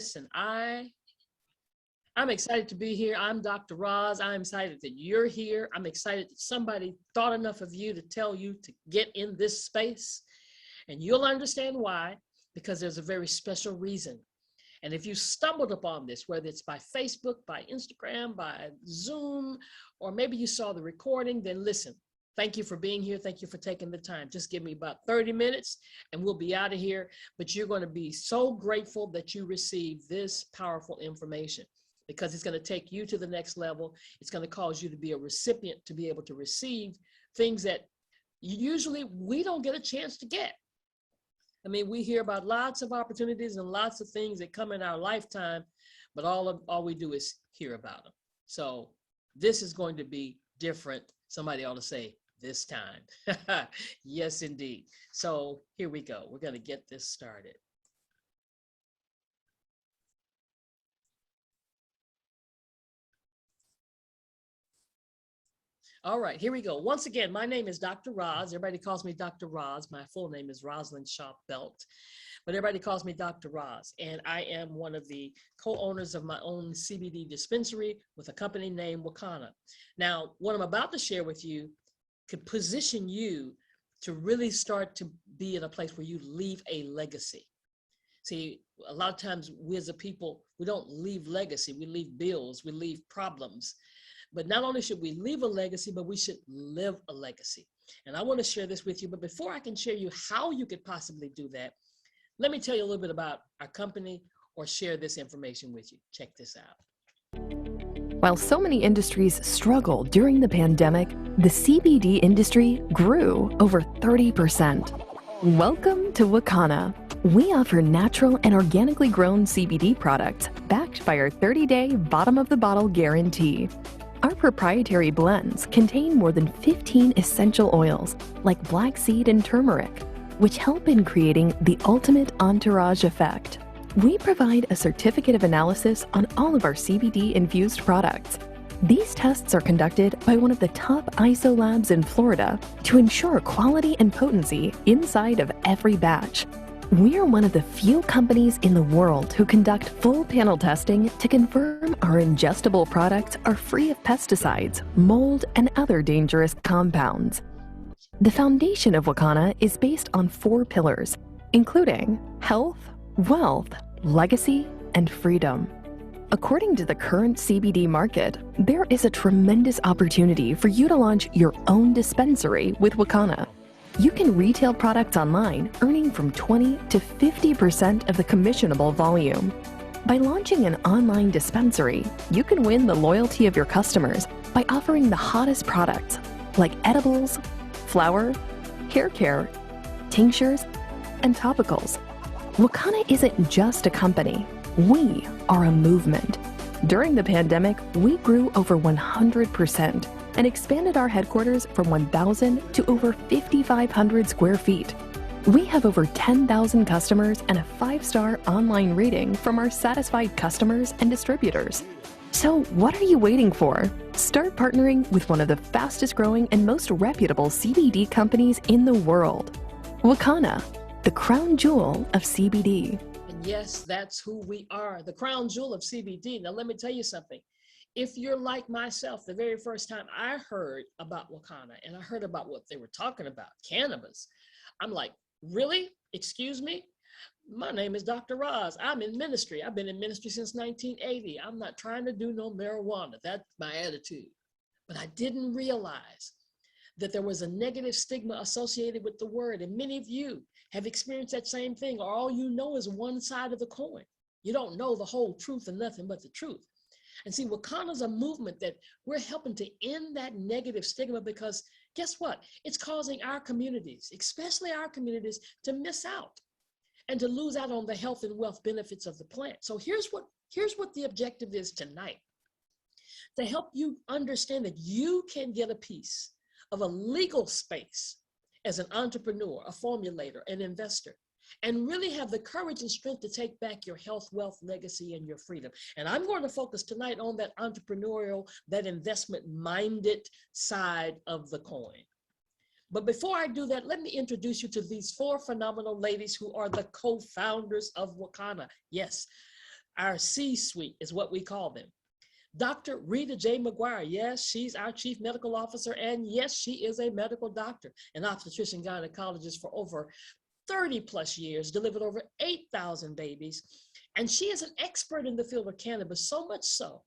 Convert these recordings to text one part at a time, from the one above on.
Listen, I'm excited to be here. I'm Dr. Roz. I'm excited that you're here. I'm excited that somebody thought enough of you to tell you to get in this space. And you'll understand why, because there's a very special reason. And if you stumbled upon this, whether it's by Facebook, by Instagram, by Zoom, or maybe you saw the recording, then listen, thank you for being here. Thank you for taking the time. Just give me about 30 minutes and we'll be out of here. But you're going to be so grateful that you received this powerful information, because it's going to take you to the next level. It's going to cause you to be a recipient, to be able to receive things that usually we don't get a chance to get. I mean, we hear about lots of opportunities and lots of things that come in our lifetime, but all we do is hear about them. So this is going to be different. Somebody ought to say this time. Yes, indeed. So here we go. We're going to get this started. All right, here we go. Once again, my name is Dr. Roz. Everybody calls me Dr. Roz. My full name is Rosalind Shaw Belt, but everybody calls me Dr. Roz. And I am one of the co-owners of my own CBD dispensary with a company named Wakana. Now, what I'm about to share with you could position you to really start to be in a place where you leave a legacy. See, a lot of times we as a people, we don't leave legacy, we leave bills, we leave problems. But not only should we leave a legacy, but we should live a legacy. And I want to share this with you. But before I can share you how you could possibly do that, let me tell you a little bit about our company or share this information with you. Check this out. While so many industries struggled during the pandemic, the CBD industry grew over 30%. Welcome to Wakana. We offer natural and organically grown CBD products backed by our 30-day bottom-of-the-bottle guarantee. Our proprietary blends contain more than 15 essential oils like black seed and turmeric, which help in creating the ultimate entourage effect. We provide a certificate of analysis on all of our CBD-infused products. These tests are conducted by one of the top ISO labs in Florida to ensure quality and potency inside of every batch. We're one of the few companies in the world who conduct full panel testing to confirm our ingestible products are free of pesticides, mold, and other dangerous compounds. The foundation of Wakana is based on 4 pillars, including health, wealth, legacy, and freedom. According to the current CBD market, there is a tremendous opportunity for you to launch your own dispensary with Wakana. You can retail products online, earning from 20 to 50% of the commissionable volume. By launching an online dispensary, you can win the loyalty of your customers by offering the hottest products like edibles, flower, hair care, tinctures, and topicals. Wakana isn't just a company. We are a movement. During the pandemic, we grew over 100%. And expanded our headquarters from 1,000 to over 5,500 square feet. We have over 10,000 customers and a 5-star online rating from our satisfied customers and distributors. So what are you waiting for? Start partnering with one of the fastest growing and most reputable CBD companies in the world. Wakana, the crown jewel of CBD. And yes, that's who we are, the crown jewel of CBD. Now, let me tell you something. If you're like myself, the very first time I heard about Wakana and I heard about what they were talking about, cannabis, I'm like, really? Excuse me? My name is Dr. Roz. I'm in ministry. I've been in ministry since 1980. I'm not trying to do no marijuana. That's my attitude. But I didn't realize that there was a negative stigma associated with the word. And many of you have experienced that same thing, or all you know is one side of the coin. You don't know the whole truth and nothing but the truth. And see, Wakana's a movement that we're helping to end that negative stigma, because guess what? It's causing our communities, especially our communities, to miss out and to lose out on the health and wealth benefits of the plant. So here's what the objective is tonight: to help you understand that you can get a piece of a legal space as an entrepreneur, a formulator, an investor, and really have the courage and strength to take back your health, wealth, legacy, and your freedom. And I'm going to focus tonight on that entrepreneurial, that investment-minded side of the coin. But before I do that, let me introduce you to these 4 phenomenal ladies who are the co-founders of Wakana. Yes, Our C-suite is what we call them. Dr. Rita J Mcguire, yes, she's our chief medical officer, and yes, she is a medical doctor, an obstetrician gynecologist for over 30 plus years, delivered over 8,000 babies. And she is an expert in the field of cannabis, so much so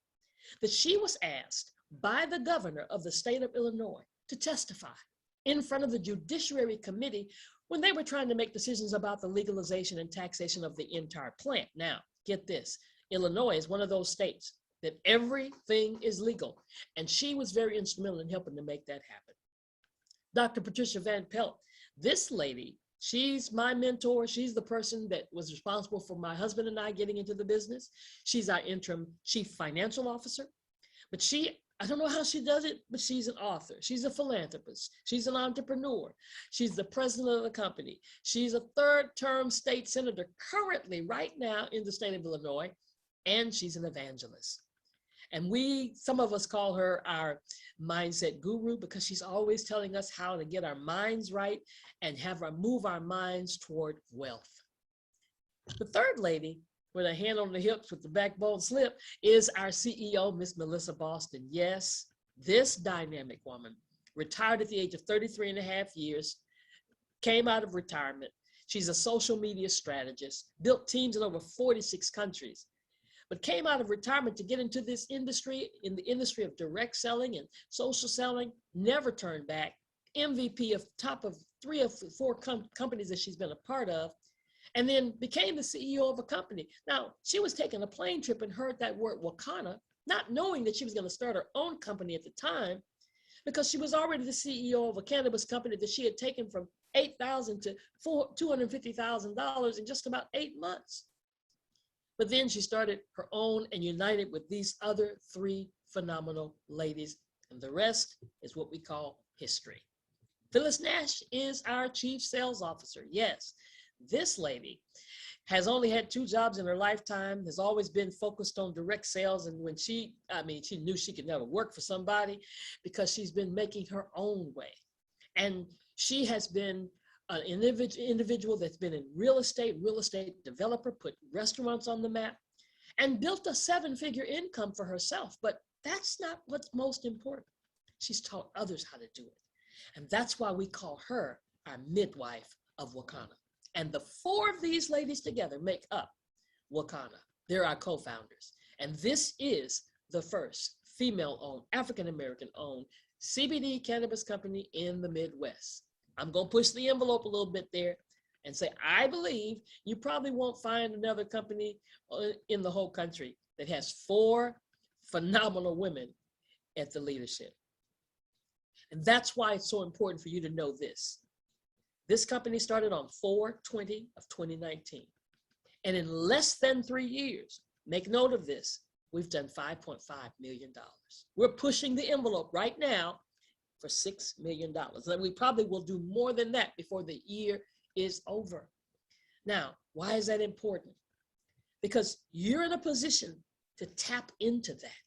that she was asked by the governor of the state of Illinois to testify in front of the Judiciary Committee when they were trying to make decisions about the legalization and taxation of the entire plant. Now, get this, Illinois is one of those states that everything is legal, and she was very instrumental in helping to make that happen. Dr. Patricia Van Pelt, this lady, she's my mentor. She's the person that was responsible for my husband and I getting into the business. She's our interim chief financial officer, but I don't know how she does it, but she's an author. She's a philanthropist. She's an entrepreneur. She's the president of the company. She's a third-term state senator currently right now in the state of Illinois, and she's an evangelist. And some of us call her our mindset guru because she's always telling us how to get our minds right and move our minds toward wealth. The third lady with a hand on the hips with the backbone slip is our CEO, Miss Melissa Boston. Yes, this dynamic woman retired at the age of 33 and a half years, came out of retirement. She's a social media strategist, built teams in over 46 countries, but came out of retirement to get into this industry, in the industry of direct selling and social selling, never turned back, MVP of top of 3 or 4 companies that she's been a part of, and then became the CEO of a company. Now, she was taking a plane trip and heard that word Wakana, not knowing that she was going to start her own company at the time, because she was already the CEO of a cannabis company that she had taken from $8,000 to $250,000 in just about 8 months. But then she started her own and united with these other 3 phenomenal ladies, and the rest is what we call history. Phyllis Nash is our chief sales officer. Yes, this lady has only had 2 jobs in her lifetime, has always been focused on direct sales. And when she knew she could never work for somebody because she's been making her own way. And she has been an individual that's been in real estate developer, put restaurants on the map, and built a 7-figure income for herself. But that's not what's most important. She's taught others how to do it. And that's why we call her our midwife of Wakana. And the 4 of these ladies together make up Wakana. They're our co-founders. And this is the first female-owned, African-American-owned CBD cannabis company in the Midwest. I'm going to push the envelope a little bit there and say, I believe you probably won't find another company in the whole country that has 4 phenomenal women at the leadership. And that's why it's so important for you to know this. This company started on 4/20 of 2019. And in less than 3 years, make note of this, we've done $5.5 million. We're pushing the envelope right now for $6 million. And we probably will do more than that before the year is over. Now, why is that important? Because you're in a position to tap into that.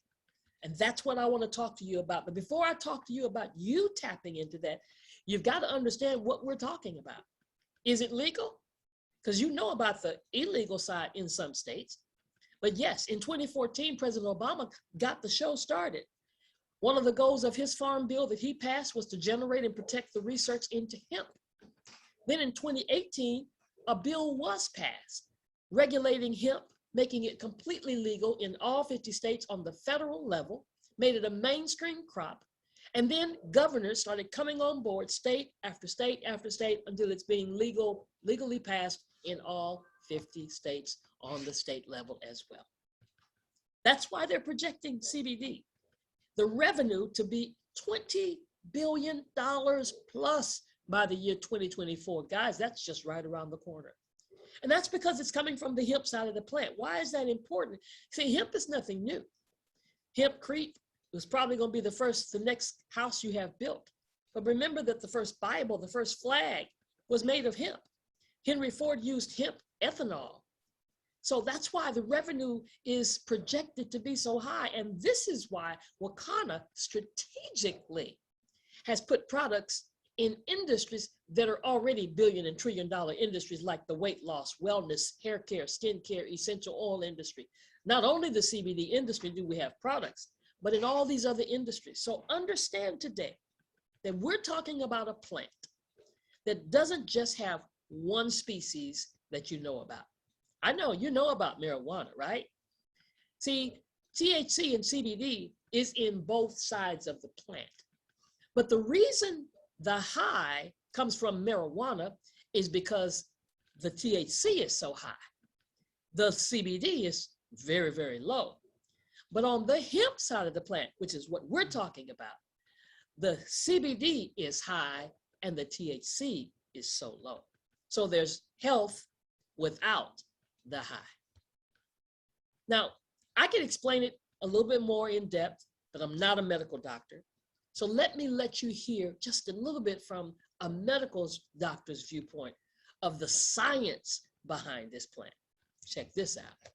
And that's what I want to talk to you about. But before I talk to you about you tapping into that, you've got to understand what we're talking about. Is it legal? Because you know about the illegal side in some states. But yes, in 2014, President Obama got the show started. One of the goals of his farm bill that he passed was to generate and protect the research into hemp. Then in 2018, a bill was passed regulating hemp, making it completely legal in all 50 states on the federal level, made it a mainstream crop. And then governors started coming on board state after state after state until it's being legally passed in all 50 states on the state level as well. That's why they're projecting CBD, the revenue to be $20 billion plus by the year 2024. Guys, that's just right around the corner. And that's because it's coming from the hemp side of the plant. Why is that important? See, hemp is nothing new. Hempcrete was probably going to be the next house you have built. But remember that the first Bible, the first flag was made of hemp. Henry Ford used hemp ethanol. So that's why the revenue is projected to be so high. And this is why Wakana strategically has put products in industries that are already billion and trillion dollar industries, like the weight loss, wellness, hair care, skin care, essential oil industry, Not only the CBD industry do we have products, but in all these other industries. So understand today that we're talking about a plant that doesn't just have one species that you know about. I know you know about marijuana, right? See, THC and CBD is in both sides of the plant. But the reason the high comes from marijuana is because the THC is so high. The CBD is very, very low. But on the hemp side of the plant, which is what we're talking about, the CBD is high and the THC is so low. So there's health without the high. Now, I can explain it a little bit more in depth, but I'm not a medical doctor. So let you hear just a little bit from a medical doctor's viewpoint of the science behind this plant. Check this out.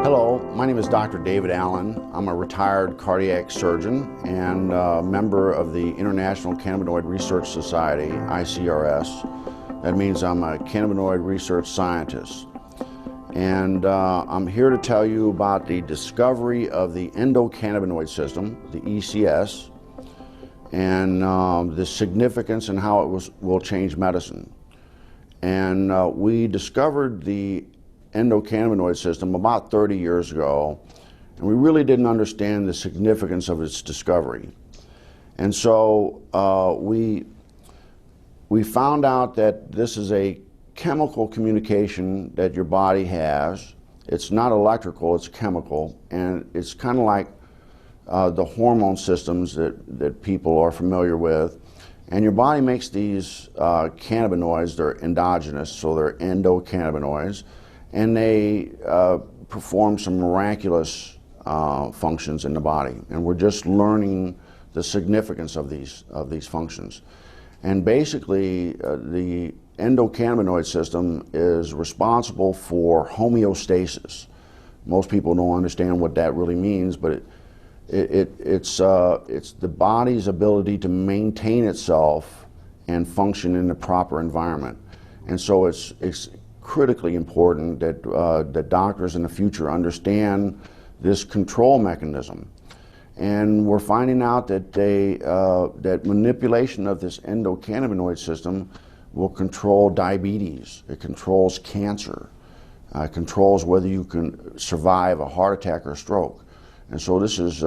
Hello, my name is Dr. David Allen. I'm a retired cardiac surgeon and a member of the International Cannabinoid Research Society, ICRS. That means I'm a cannabinoid research scientist. And I'm here to tell you about the discovery of the endocannabinoid system, the ECS, and the significance and how it will change medicine. And we discovered the endocannabinoid system about 30 years ago, and we really didn't understand the significance of its discovery. And so we found out that this is a chemical communication that your body has. It's not electrical, it's chemical, and it's kind of like the hormone systems that people are familiar with. And your body makes these cannabinoids. They're endogenous, so they're endocannabinoids, and they perform some miraculous functions in the body. And we're just learning the significance of these functions. And basically, the endocannabinoid system is responsible for homeostasis. Most people don't understand what that really means, but it's the body's ability to maintain itself and function in the proper environment. And so it's critically important that that doctors in the future understand this control mechanism. And we're finding out that that manipulation of this endocannabinoid system will control diabetes. It controls cancer. It controls whether you can survive a heart attack or stroke. And so this is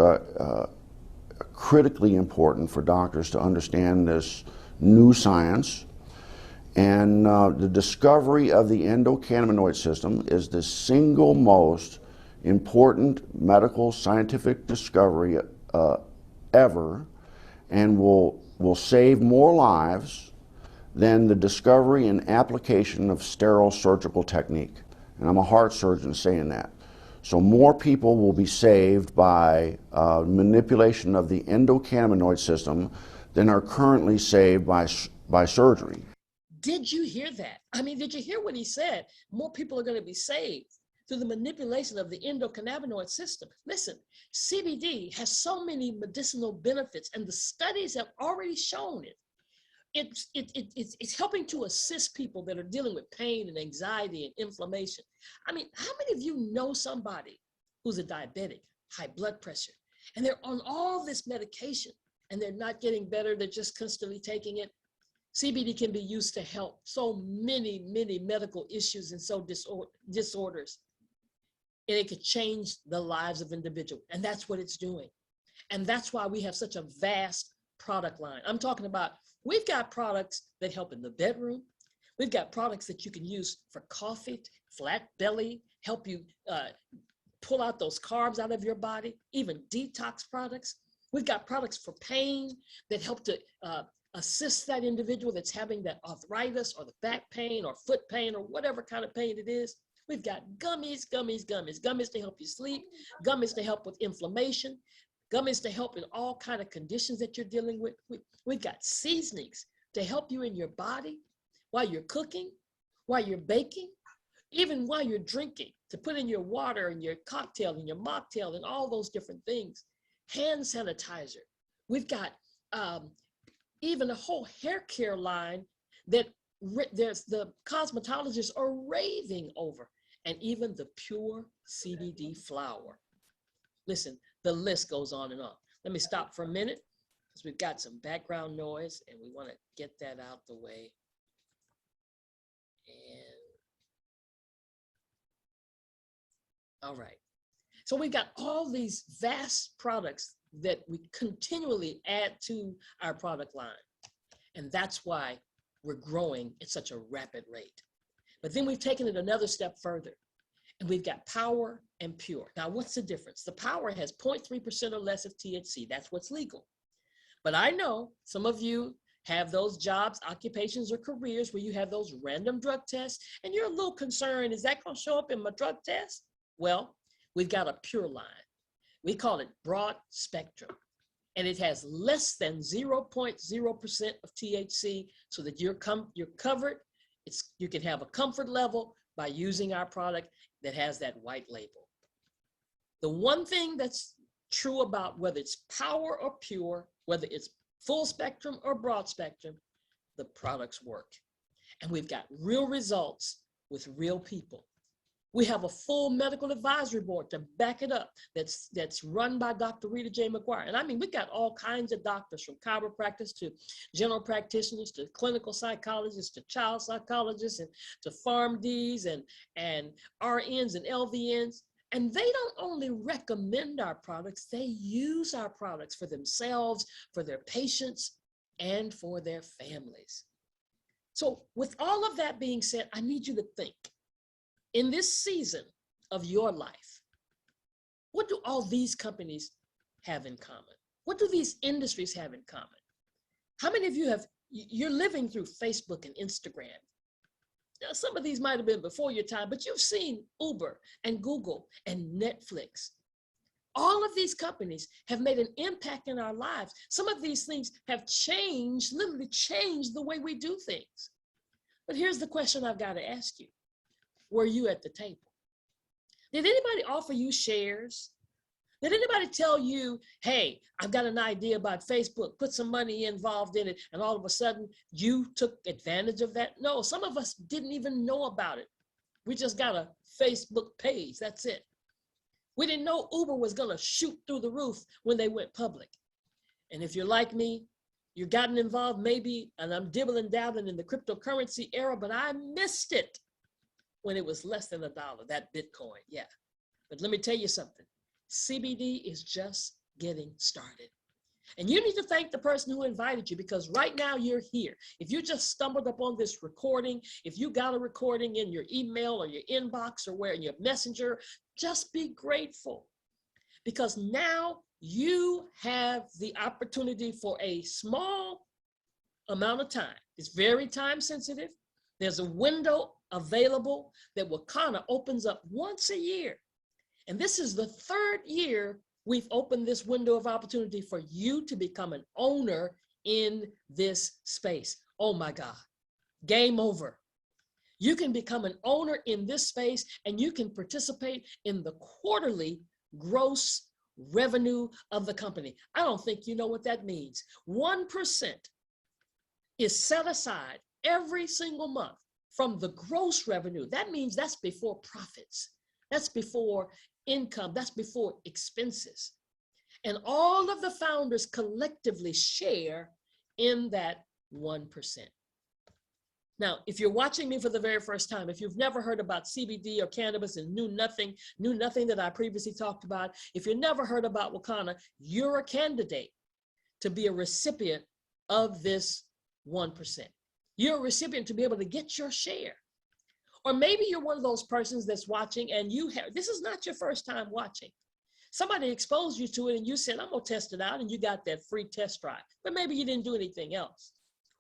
critically important for doctors to understand this new science. And the discovery of the endocannabinoid system is the single most important medical scientific discovery ever, and will save more lives than the discovery and application of sterile surgical technique. And I'm a heart surgeon saying that. So more people will be saved by manipulation of the endocannabinoid system than are currently saved by surgery. Did you hear that? I mean, did you hear what he said? More people are going to be saved through the manipulation of the endocannabinoid system. Listen, CBD has so many medicinal benefits, and the studies have already shown it. It's helping to assist people that are dealing with pain and anxiety and inflammation. I mean, how many of you know somebody who's a diabetic, high blood pressure, and they're on all this medication and they're not getting better, they're just constantly taking it? CBD can be used to help so many, many medical issues and so disorders. And it could change the lives of individuals. And that's what it's doing. And that's why we have such a vast product line. I'm talking about, we've got products that help in the bedroom. We've got products that you can use for coffee, flat belly, help you pull out those carbs out of your body, even detox products. We've got products for pain that help to assist that individual that's having that arthritis or the back pain or foot pain or whatever kind of pain it is. We've got gummies to help you sleep, gummies to help with inflammation, gummies to help in all kind of conditions that you're dealing with. We've got seasonings to help you in your body while you're cooking, while you're baking, even while you're drinking, to put in your water and your cocktail and your mocktail and all those different things. Hand sanitizer. We've got even a whole hair care line that there's the cosmetologists are raving over. and even the pure CBD flower. Listen, the list goes on and on. Let me stop for a minute because we've got some background noise and we want to get that out the way. And all right. So we've got all these vast products that we continually add to our product line. And that's why we're growing at such a rapid rate. But then we've taken it another step further. And we've got power and pure. Now, what's the difference? The power has 0.3% or less of THC. That's what's legal. But I know some of you have those jobs, occupations, or careers where you have those random drug tests, and you're a little concerned, is that going to show up in my drug test? Well, we've got a pure line. We call it broad spectrum. And it has less than 0.0% of THC so that you're covered. You can have a comfort level by using our product that has that white label. The one thing that's true about whether it's power or pure, whether it's full spectrum or broad spectrum, the products work. And we've got real results with real people. We have a full medical advisory board to back it up that's run by Dr. Rita J Mcguire. And I mean, we've got all kinds of doctors, from chiropractors to general practitioners to clinical psychologists to child psychologists and to PharmDs and RNs and LVNs. And they don't only recommend our products, they use our products for themselves, for their patients, and for their families. So with all of that being said, I need you to think. In this season of your life, what do all these companies have in common? What do these industries have in common? How many of you you're living through Facebook and Instagram? Now, some of these might have been before your time, but you've seen Uber and Google and Netflix. All of these companies have made an impact in our lives. Some of these things have changed, literally changed the way we do things. But here's the question I've got to ask you. Were you at the table? Did anybody offer you shares? Did anybody tell you, hey, I've got an idea about Facebook, put some money involved in it, and all of a sudden you took advantage of that? No, some of us didn't even know about it. We just got a Facebook page, that's it. We didn't know Uber was gonna shoot through the roof when they went public. And if you're like me, you've gotten involved maybe, and I'm dibbling dabbling in the cryptocurrency era, but I missed it when it was less than $1, that Bitcoin, yeah. But let me tell you something, CBD is just getting started. And you need to thank the person who invited you, because right now you're here. If you just stumbled upon this recording, if you got a recording in your email or your inbox or where in your messenger, just be grateful, because now you have the opportunity for a small amount of time. It's very time sensitive. There's a window available that Wakana opens up once a year. And this is the 3rd year we've opened this window of opportunity for you to become an owner in this space. Oh my God, game over. You can become an owner in this space and you can participate in the quarterly gross revenue of the company. I don't think you know what that means. 1% is set aside every single month from the gross revenue. That means that's before profits. That's before income. That's before expenses. And all of the founders collectively share in that 1%. Now, if you're watching me for the very first time, if you've never heard about CBD or cannabis and knew nothing that I previously talked about, if you never heard about Wakana, you're a candidate to be a recipient of this 1%. You're a recipient to be able to get your share. Or maybe you're one of those persons that's watching and this is not your first time watching. Somebody exposed you to it and you said, I'm gonna test it out, and you got that free test drive, but maybe you didn't do anything else.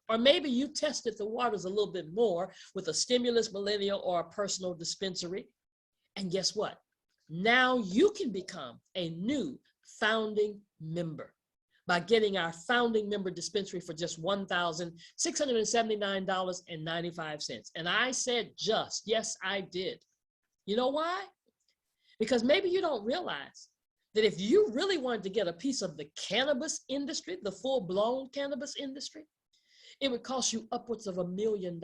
Or maybe you tested the waters a little bit more with a stimulus millennial or a personal dispensary. And guess what? Now you can become a new founding member by getting our founding member dispensary for just $1,679.95. And I said just, yes, I did. You know why? Because maybe you don't realize that if you really wanted to get a piece of the cannabis industry, the full-blown cannabis industry, it would cost you upwards of $1 million.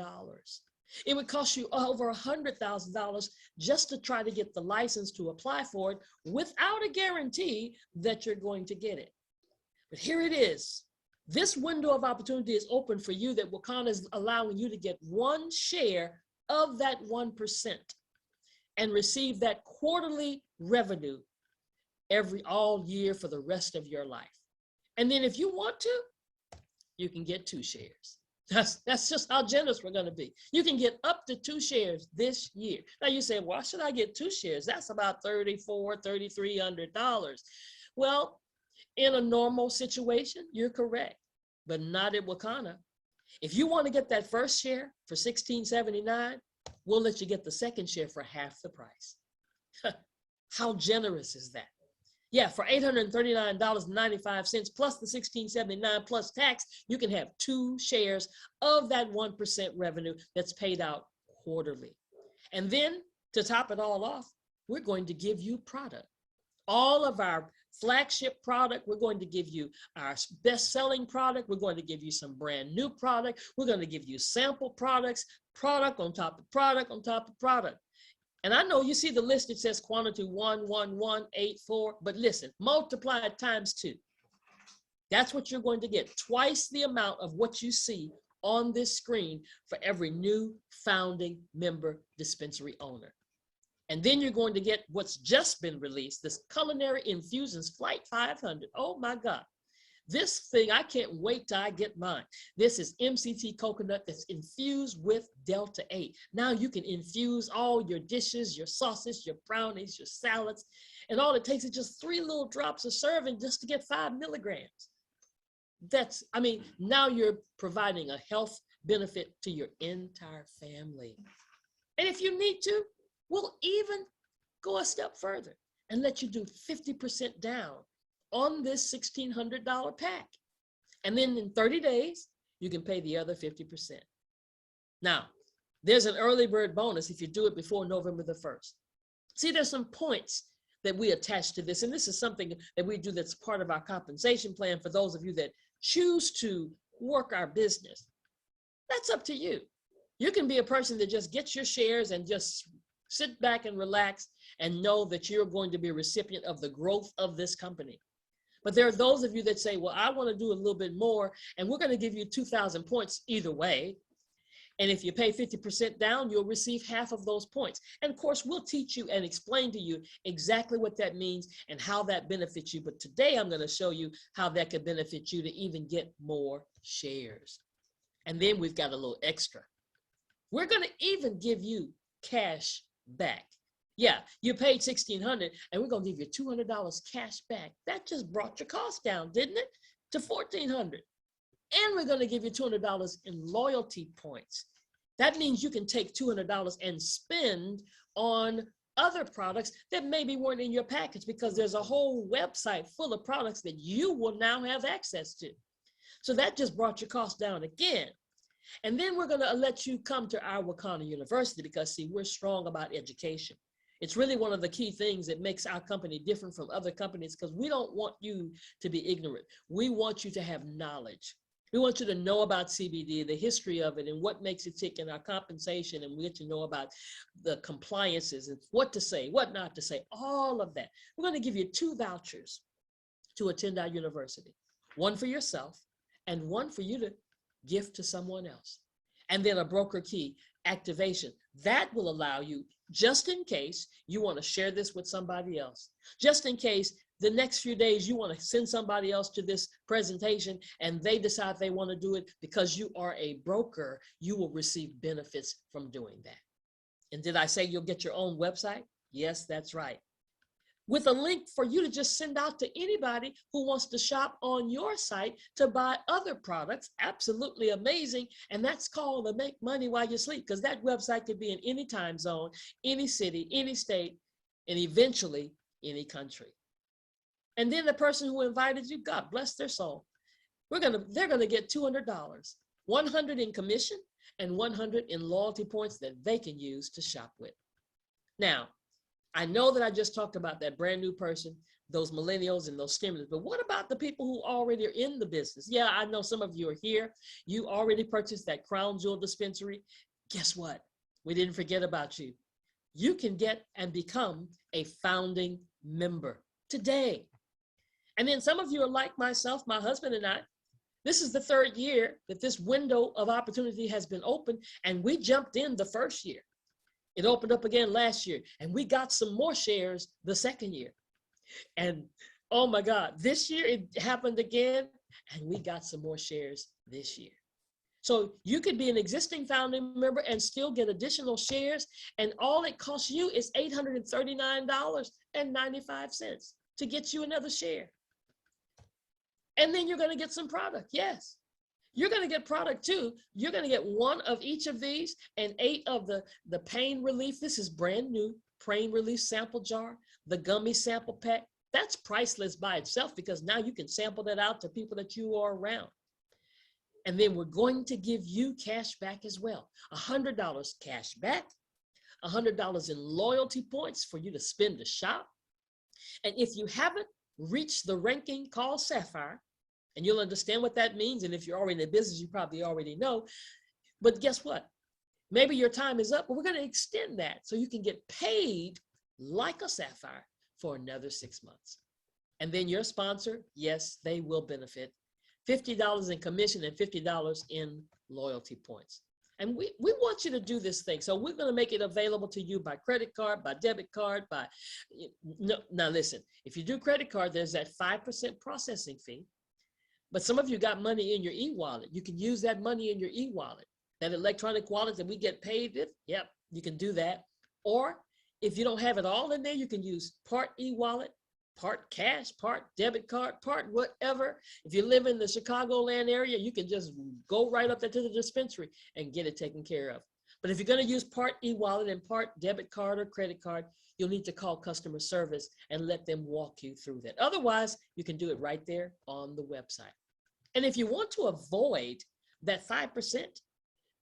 It would cost you over $100,000 just to try to get the license to apply for it without a guarantee that you're going to get it. But here it is. This window of opportunity is open for you that Wakana is allowing you to get one share of that 1% and receive that quarterly revenue all year for the rest of your life. And then if you want to, you can get 2 shares. That's just how generous we're going to be. You can get up to 2 shares this year. Now you say, why should I get 2 shares? That's about $3,400. Well, in a normal situation, you're correct, but not at Wakana. If you want to get that first share for $16.79, we'll let you get the second share for half the price. How generous is that? Yeah, for $839.95 plus the $16.79 plus tax, you can have 2 shares of that 1% revenue that's paid out quarterly. And then to top it all off, we're going to give you product. All of our flagship product, we're going to give you our best-selling product. We're going to give you some brand new product. We're going to give you sample products, product on top of product on top of product. And I know you see the list, it says quantity 11184, but listen, multiply it times 2. That's what you're going to get, twice the amount of what you see on this screen for every new founding member dispensary owner. And then you're going to get what's just been released, this Culinary Infusions Flight 500. Oh my God. This thing, I can't wait till I get mine. This is MCT coconut that's infused with Delta 8. Now you can infuse all your dishes, your sauces, your brownies, your salads, and all it takes is just 3 little drops of serving just to get 5 milligrams. Now you're providing a health benefit to your entire family. And if you need to, we'll even go a step further and let you do 50% down on this $1,600 pack. And then in 30 days, you can pay the other 50%. Now, there's an early bird bonus if you do it before November the 1st. See, there's some points that we attach to this, and this is something that we do that's part of our compensation plan for those of you that choose to work our business. That's up to you. You can be a person that just gets your shares and just sit back and relax and know that you're going to be a recipient of the growth of this company. But there are those of you that say, well, I want to do a little bit more, and we're going to give you 2,000 points either way. And if you pay 50% down, you'll receive half of those points. And of course, we'll teach you and explain to you exactly what that means and how that benefits you. But today I'm going to show you how that could benefit you to even get more shares. And then we've got a little extra. We're going to even give you cash back. Yeah, you paid $1,600 and we're going to give you $200 cash back. That just brought your cost down, didn't it? To $1,400. And we're going to give you $200 in loyalty points. That means you can take $200 and spend on other products that maybe weren't in your package, because there's a whole website full of products that you will now have access to. So that just brought your cost down again. And then we're going to let you come to our Wakana University because, see, we're strong about education. It's really one of the key things that makes our company different from other companies, because we don't want you to be ignorant. We want you to have knowledge. We want you to know about CBD, the history of it, and what makes it tick, and our compensation, and we get to know about the compliances and what to say, what not to say, all of that. We're going to give you 2 vouchers to attend our university, one for yourself and one for you to gift to someone else. And then a broker key activation. That will allow you, just in case you want to share this with somebody else, just in case the next few days you want to send somebody else to this presentation and they decide they want to do it, because you are a broker, you will receive benefits from doing that. And did I say you'll get your own website? Yes, that's right. With a link for you to just send out to anybody who wants to shop on your site to buy other products. Absolutely amazing. And that's called the Make Money While You Sleep, because that website could be in any time zone, any city, any state, and eventually any country. And then the person who invited you, God bless their soul, they're gonna get $200, $100 in commission and $100 in loyalty points that they can use to shop with. Now, I know that I just talked about that brand new person, those millennials and those stimulus, but what about the people who already are in the business? Yeah, I know some of you are here. You already purchased that Crown Jewel dispensary. guess what? We didn't forget about you. You can get and become a founding member today. And then some of you are like myself, my husband and I. This is the third year that this window of opportunity has been open, and we jumped in the first year. It opened up again last year, and we got some more shares the second year. And oh my God, this year it happened again, and we got some more shares this year. So you could be an existing founding member and still get additional shares, and all it costs you is $839.95 to get you another share. And then you're going to get some product. Yes, you're going to get product too. You're going to get one of each of these and 8 of the pain relief. This is brand new pain relief sample jar, the gummy sample pack. That's priceless by itself, because now you can sample that out to people that you are around. And then we're going to give you cash back as well. $100 cash back, $100 in loyalty points for you to spend to shop. And if you haven't reached the ranking called Sapphire, and you'll understand what that means. And if you're already in the business, you probably already know. But guess what? Maybe your time is up, but we're going to extend that so you can get paid like a Sapphire for another 6 months. And then your sponsor, yes, they will benefit. $50 in commission and $50 in loyalty points. And we want you to do this thing. So we're going to make it available to you by credit card, by debit card, by, no, now listen, if you do credit card, there's that 5% processing fee. But some of you got money in your e-wallet. You can use that money in your e-wallet, that electronic wallet that we get paid with. Yep, you can do that. Or if you don't have it all in there, you can use part e-wallet, part cash, part debit card, part whatever. If you live in the Chicagoland area, you can just go right up there to the dispensary and get it taken care of. But if you're going to use part e-wallet and part debit card or credit card, you'll need to call customer service and let them walk you through that. Otherwise, you can do it right there on the website. And if you want to avoid that 5%,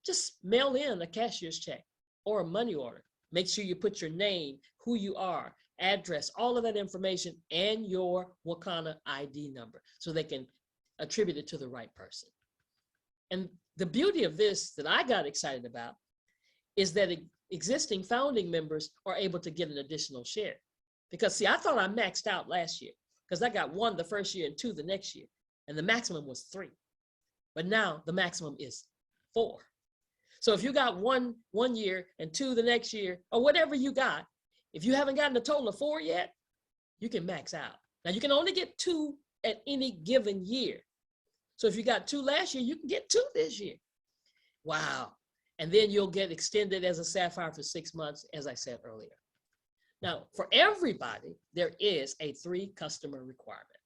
just mail in a cashier's check or a money order. Make sure you put your name, who you are, address, all of that information, and your Wakana ID number so they can attribute it to the right person. And the beauty of this that I got excited about is that existing founding members are able to get an additional share. Because see, I thought I maxed out last year because I got 1 the first year and 2 the next year. And the maximum was 3. But now the maximum is 4. So if you got one year and 2 the next year, or whatever you got, if you haven't gotten a total of 4 yet, you can max out. Now you can only get 2 at any given year. So if you got 2 last year, you can get 2 this year. Wow. And then you'll get extended as a Sapphire for 6 months, as I said earlier. Now, for everybody, there is a 3 customer requirement.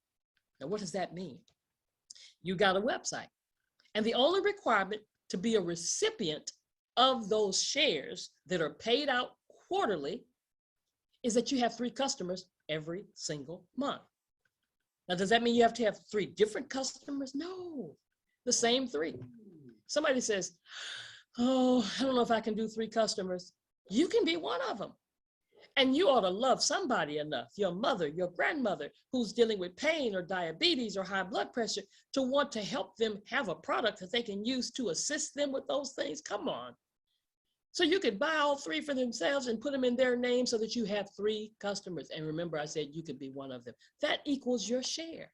Now, what does that mean? You got a website. And the only requirement to be a recipient of those shares that are paid out quarterly is that you have 3 customers every single month. Now, does that mean you have to have 3 different customers? No, the same 3. Somebody says, oh, I don't know if I can do 3 customers. You can be one of them. And you ought to love somebody enough, your mother, your grandmother, who's dealing with pain or diabetes or high blood pressure, to want to help them have a product that they can use to assist them with those things. Come on. So you could buy all 3 for themselves and put them in their name so that you have 3 customers. And remember, I said you could be one of them. That equals your share.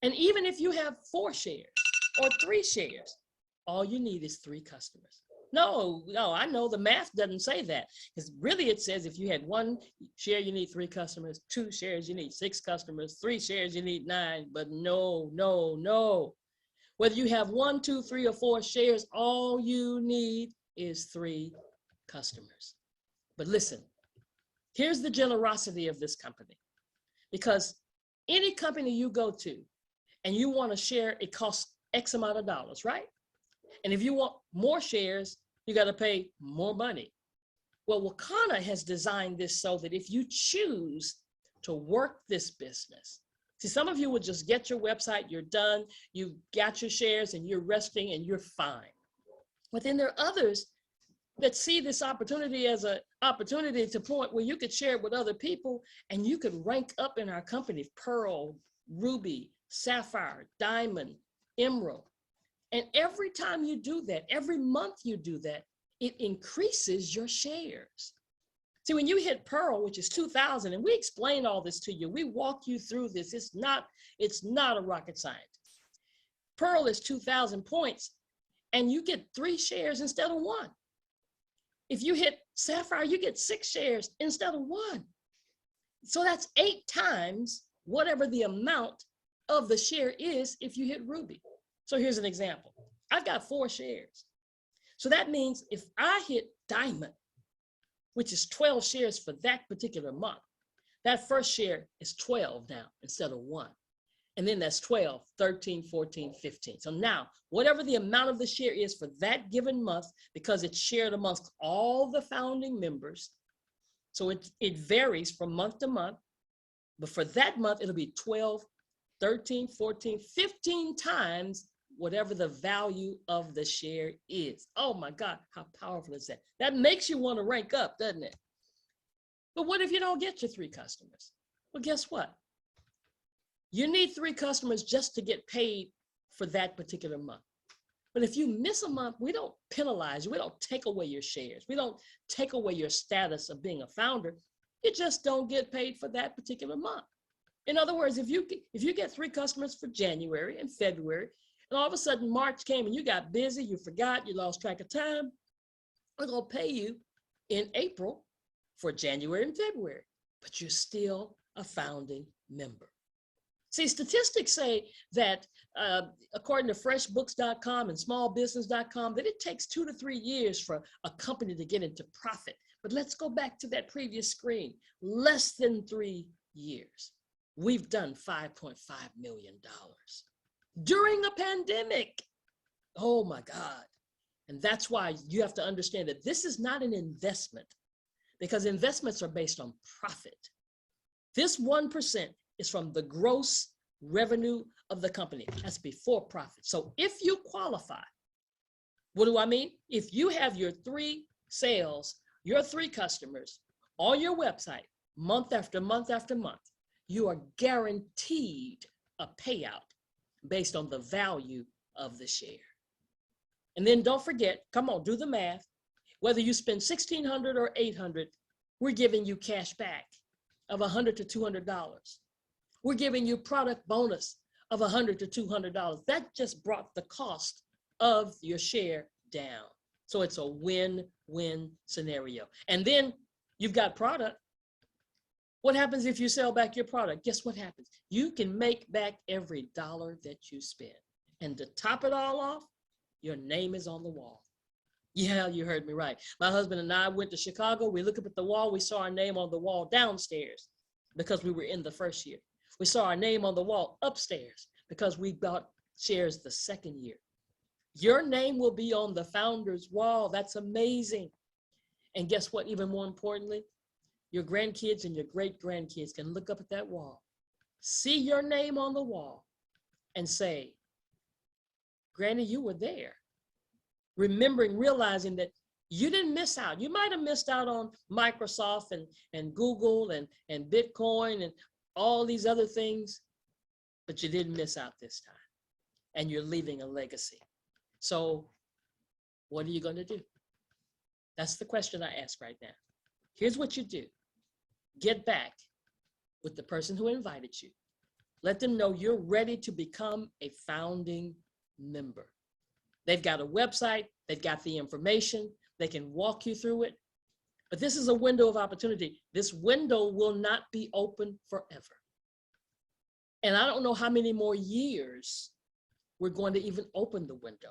And even if you have 4 shares or 3 shares, all you need is 3 customers. No, I know the math doesn't say that, because really it says if you had 1 share, you need 3 customers, 2 shares, you need 6 customers, 3 shares, you need 9, but no. Whether you have 1, 2, 3, or 4 shares, all you need is 3 customers. But listen, here's the generosity of this company, because any company you go to and you want to share, it costs X amount of dollars, right? And if you want more shares, you got to pay more money. Well, Wakana has designed this so that if you choose to work this business, see, some of you would just get your website, you're done, you got your shares and you're resting and you're fine. But then there are others that see this opportunity as an opportunity to point where you could share it with other people and you could rank up in our company, Pearl, Ruby, Sapphire, Diamond, Emerald. And every time you do that, every month you do that, it increases your shares. See, when you hit Pearl, which is 2,000, and we explain all this to you, we walk you through this. It's not a rocket science. Pearl is 2,000 points, and you get 3 shares instead of 1. If you hit Sapphire, you get 6 shares instead of 1. So that's 8 times whatever the amount of the share is if you hit Ruby. So here's an example. I've got 4 shares. So that means if I hit Diamond, which is 12 shares for that particular month, that first share is 12 now instead of 1. And then that's 12, 13, 14, 15. So now, whatever the amount of the share is for that given month, because it's shared amongst all the founding members, so it varies from month to month, but for that month, it'll be 12, 13, 14, 15 times whatever the value of the share is. Oh my God, how powerful is that? That makes you want to rank up, doesn't it? But what if you don't get your 3 customers? Well, guess what? You need 3 customers just to get paid for that particular month. But if you miss a month, we don't penalize you. We don't take away your shares. We don't take away your status of being a founder. You just don't get paid for that particular month. In other words, if you get 3 customers for January and February, and all of a sudden March came and you got busy, you forgot, you lost track of time, we're going to pay you in April for January and February, but you're still a founding member. See, statistics say that according to freshbooks.com and smallbusiness.com, that it takes 2 to 3 years for a company to get into profit. But let's go back to that previous screen. Less than 3 years. We've done $5.5 million during a pandemic. Oh my God. And that's why you have to understand that this is not an investment, because investments are based on profit. This 1% is from the gross revenue of the company. That's before profit. So if you qualify, what do I mean? If you have your 3 sales, your 3 customers on your website, month after month after month, you are guaranteed a payout based on the value of the share. And then don't forget, come on, do the math. Whether you spend $1,600 or $800, we're giving you cash back of $100 to $200. We're giving you product bonus of $100 to $200. That just brought the cost of your share down. So it's a win-win scenario. And then you've got product. What happens if you sell back your product? Guess what happens? You can make back every dollar that you spend. And to top it all off, your name is on the wall. Yeah, you heard me right. My husband and I went to Chicago. We looked up at the wall. We saw our name on the wall downstairs because we were in the first year. We saw our name on the wall upstairs because we bought shares the second year. Your name will be on the founder's wall. That's amazing. And guess what? Even more importantly, your grandkids and your great-grandkids can look up at that wall, see your name on the wall, and say, Granny, you were there. Realizing that you didn't miss out. You might have missed out on Microsoft and Google and Bitcoin and all these other things, but you didn't miss out this time. And you're leaving a legacy. So what are you going to do? That's the question I ask right now. Here's what you do. Get back with the person who invited you. Let them know you're ready to become a founding member. They've got a website, they've got the information, they can walk you through it. But this is a window of opportunity. This window will not be open forever. And I don't know how many more years we're going to even open the window.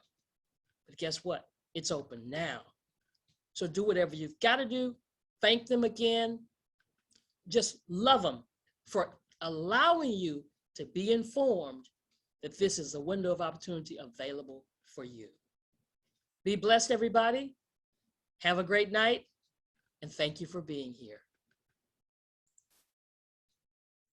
But guess what? It's open now. So do whatever you've got to do. Thank them again. Just love them for allowing you to be informed that this is a window of opportunity available for you. Be blessed, everybody. Have a great night, and thank you for being here.